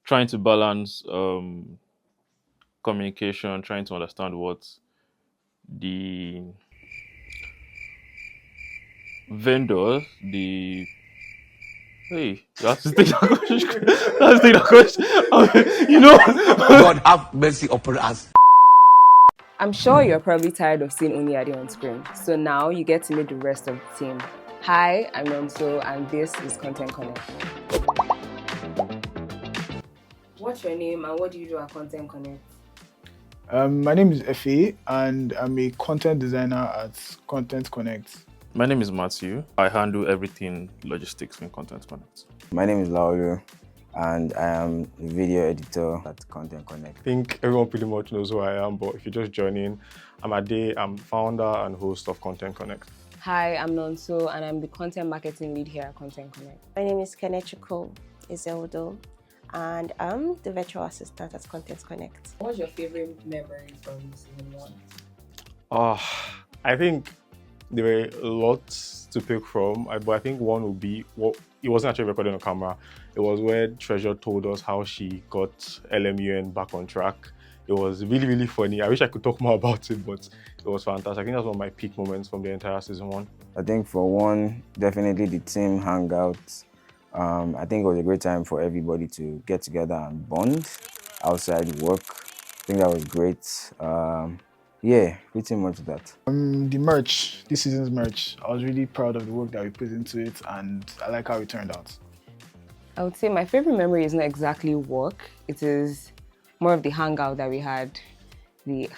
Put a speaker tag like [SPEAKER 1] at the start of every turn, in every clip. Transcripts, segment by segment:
[SPEAKER 1] trying to balance communication, trying to understand what the vendors, the hey, you have to take that question. You have to take that question. You know,
[SPEAKER 2] God have mercy upon us.
[SPEAKER 3] I'm sure you're probably tired of seeing only Adi on screen, so now you get to meet the rest of the team. Hi, I'm Nonso, and this is Content Connect. What's your name and what do you do at Content Connect?
[SPEAKER 4] My name is Efe, and I'm a content designer at Content Connect.
[SPEAKER 1] my name is Matthew. I handle everything logistics in Content Connect.
[SPEAKER 5] My name is Laulu, and I am the video editor at Content Connect.
[SPEAKER 6] I think everyone pretty much knows who I am, but if you're just joining, I'm Ade. I'm founder and host of Content Connect.
[SPEAKER 3] Hi, I'm Nonso, and I'm the content marketing lead here at Content Connect.
[SPEAKER 7] My name is Kenechiko Izeldo, and I'm the virtual assistant at Content Connect.
[SPEAKER 3] What's your favorite memory from season 1?
[SPEAKER 6] I think there were lots to pick from, but I think one would be, it wasn't actually recorded on camera. It was where Treasure told us how she got LMUN back on track. It was really, really funny. I wish I could talk more about it, but it was fantastic. I think that's one of my peak moments from the entire season 1.
[SPEAKER 5] I think for one, definitely the team hangout. I think it was a great time for everybody to get together and bond outside work. I think that was great. Yeah, pretty much that.
[SPEAKER 4] The merch, this season's merch, I was really proud of the work that we put into it, and I like how it turned out.
[SPEAKER 3] I would say my favorite memory is not exactly work. It is more of the hangout that we had. It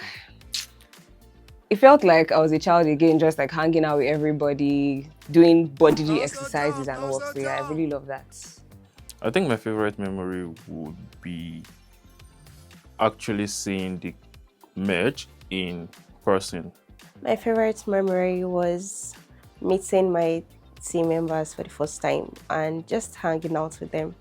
[SPEAKER 3] felt like I was a child again, just like hanging out with everybody, doing bodily exercises and work. So yeah, I really love that.
[SPEAKER 1] I think my favorite memory would be actually seeing the merge in person.
[SPEAKER 7] My favorite memory was meeting my team members for the first time and just hanging out with them.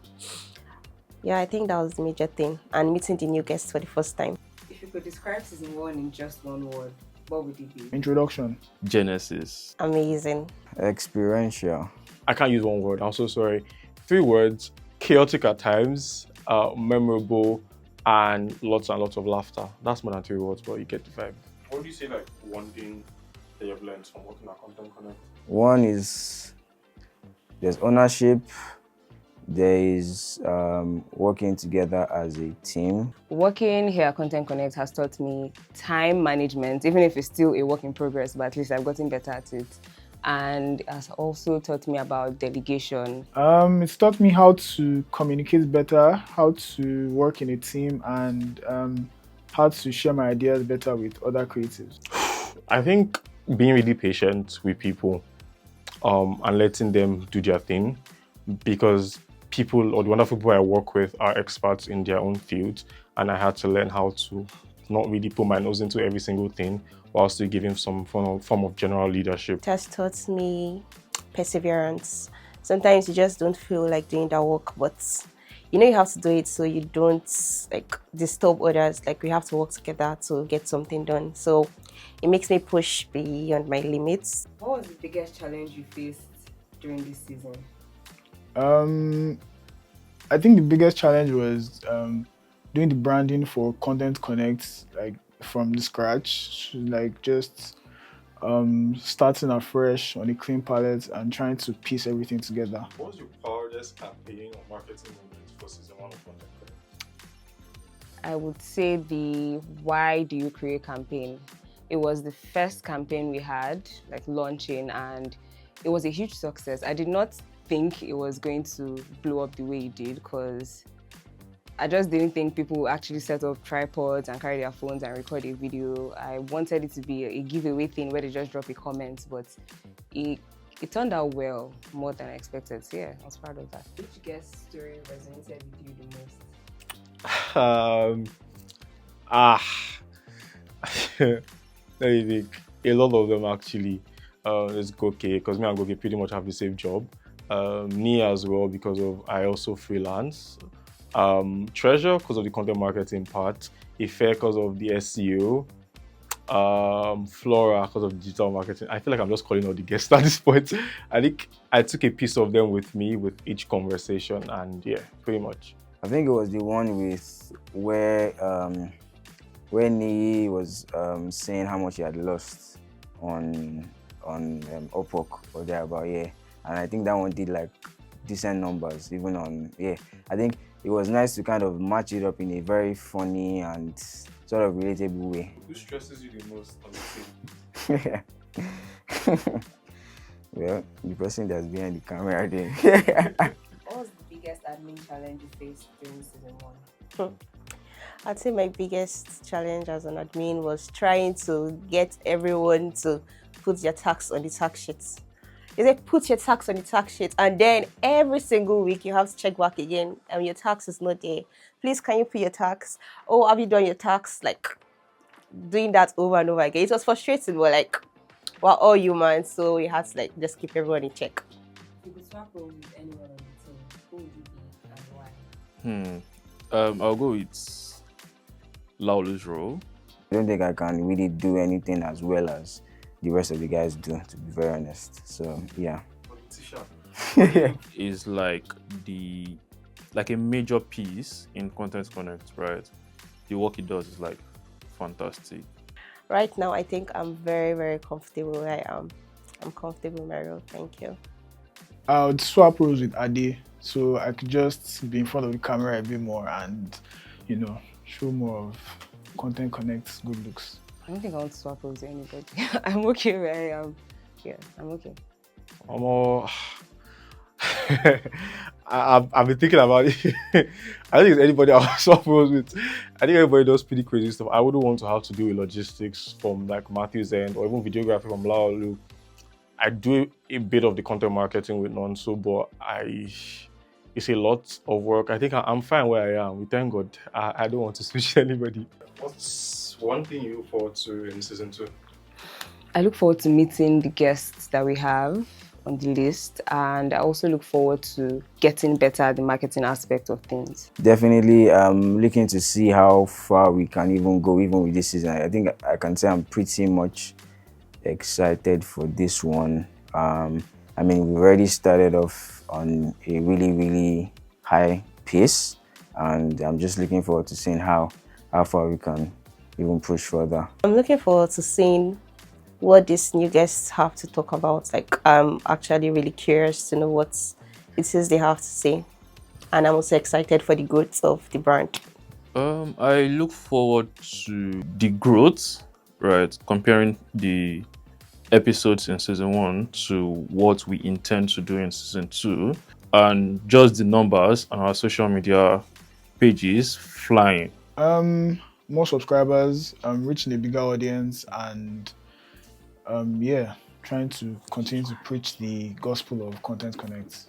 [SPEAKER 7] Yeah, I think that was the major thing, and meeting the new guests for the first time.
[SPEAKER 3] If you could describe season 1 in just one word, what would it be?
[SPEAKER 4] Introduction.
[SPEAKER 1] Genesis.
[SPEAKER 7] Amazing.
[SPEAKER 5] Experiential.
[SPEAKER 6] I can't use one word, I'm so sorry. 3 words: chaotic at times, memorable, and lots of laughter. That's more than 3 words, but you get the vibe. What do you say, like, one thing that you've learned from working at Content Connect?
[SPEAKER 5] One is there's ownership, there is working together as a team.
[SPEAKER 3] Working here at Content Connect has taught me time management, even if it's still a work in progress, but at least I've gotten better at it. And it has also taught me about delegation.
[SPEAKER 4] It's taught me how to communicate better, how to work in a team, and how to share my ideas better with other creatives.
[SPEAKER 6] I think being really patient with people and letting them do their thing, because people, or the wonderful people I work with, are experts in their own field, and I had to learn how to not really put my nose into every single thing while still giving some form of general leadership.
[SPEAKER 7] It has taught me perseverance. Sometimes you just don't feel like doing that work, but you know you have to do it so you don't like disturb others. Like, we have to work together to get something done. So it makes me push beyond my limits.
[SPEAKER 3] What was the biggest challenge you faced during this season?
[SPEAKER 4] I think the biggest challenge was doing the branding for Content Connect, like from the scratch, like just starting afresh on a clean palette and trying to piece everything together.
[SPEAKER 6] What was your proudest campaign or marketing moment for season 1 of Content Connect?
[SPEAKER 3] I would say the Why Do You Create campaign. It was the first campaign we had, like launching, and it was a huge success. I did not think it was going to blow up the way it did, because I just didn't think people would actually set up tripods and carry their phones and record a video. I wanted it to be a giveaway thing where they just drop a comment, but it turned out well, more than I expected. So yeah, I was proud of that. Which guest story resonated with you the most?
[SPEAKER 6] Let me think. A lot of them actually. It's Goke, because me and Goke pretty much have the same job. Nia as well, because of I also freelance. Treasure, because of the content marketing part. Ife, because of the SEO. Flora, because of digital marketing. I feel like I'm just calling all the guests at this point. I think I took a piece of them with me with each conversation, and yeah, pretty much.
[SPEAKER 5] I think it was the one with where Nii was saying how much he had lost on Upwork or thereabout, yeah. And I think that one did like decent numbers, even on, yeah. I think it was nice to kind of match it up in a very funny and sort of relatable way.
[SPEAKER 6] Who stresses you the most on the team?
[SPEAKER 5] Well, the person that's behind the camera there.
[SPEAKER 3] What was the biggest admin challenge you faced during season 1?
[SPEAKER 7] I'd say my biggest challenge as an admin was trying to get everyone to put their tax on the tax sheets. They say put your tax on the tax sheet, and then every single week you have to check back again and your tax is not there. Please, can you put your tax? Oh, have you done your tax? Like doing that over and over again. It was frustrating, but like we're all human, so we had to like just keep everyone in check.
[SPEAKER 3] If you could swap roles with anyone on the team, who would you be and why?
[SPEAKER 1] I'll go with Laulu's role.
[SPEAKER 5] I don't think I can really do anything as well as the rest of the guys do, to be very honest. So yeah.
[SPEAKER 1] Is like a major piece in Content Connect, right? The work he does is like fantastic.
[SPEAKER 7] Right now, I think I'm very, very comfortable where I am. I'm comfortable in my role. Thank you.
[SPEAKER 4] I would swap roles with Ade, so I could just be in front of the camera a bit more and, show more of Content Connect's good looks.
[SPEAKER 3] I don't think I want to swap roles with anybody. I'm okay where I am. Yeah, I'm okay.
[SPEAKER 6] I've been thinking about it. I think it's anybody I would swap roles with. I think everybody does pretty crazy stuff. I wouldn't want to have to do with logistics from like Matthew's end, or even videography from Laulu. I do a bit of the content marketing with Nonso, but it's a lot of work. I think I'm fine where I am. We thank God. I don't want to switch to anybody. What's one thing you look forward to in season 2?
[SPEAKER 3] I look forward to meeting the guests that we have on the list, and I also look forward to getting better at the marketing aspect of things.
[SPEAKER 5] Definitely looking to see how far we can even go even with this season. I think I can say I'm pretty much excited for this one. I mean, we've already started off on a really, really high pace, and I'm just looking forward to seeing how far we can even push further.
[SPEAKER 7] I'm looking forward to seeing what these new guests have to talk about. Like, I'm actually really curious to know what it is they have to say. And I'm also excited for the growth of the brand.
[SPEAKER 1] I look forward to the growth, right? Comparing the episodes in season 1 to what we intend to do in season 2, and just the numbers on our social media pages flying.
[SPEAKER 4] More subscribers, reaching a bigger audience, and trying to continue to preach the gospel of Content Connect.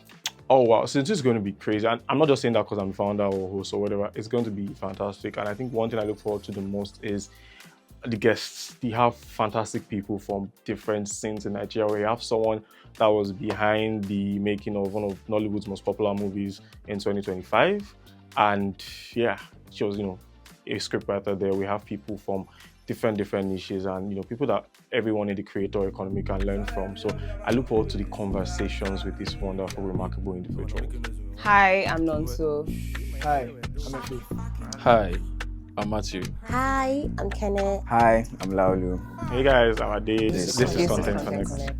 [SPEAKER 6] Oh wow, so this is going to be crazy. And I'm not just saying that because I'm founder or host or whatever. It's going to be fantastic. And I think one thing I look forward to the most is the guests. They have fantastic people from different scenes in Nigeria. We have someone that was behind the making of one of Nollywood's most popular movies in 2025. And yeah, she was, a scriptwriter there. We have people from different niches, and people that everyone in the creator economy can learn from. So I look forward to the conversations with this wonderful, remarkable individual.
[SPEAKER 3] Hi, I'm Nonso.
[SPEAKER 4] Hi, I'm Efe.
[SPEAKER 1] Hi, I'm Matthew.
[SPEAKER 7] Hi, I'm Kenneth.
[SPEAKER 5] Hi, I'm Laulu.
[SPEAKER 6] Hey guys, I'm Ade. This is
[SPEAKER 3] This is
[SPEAKER 6] Content Connect.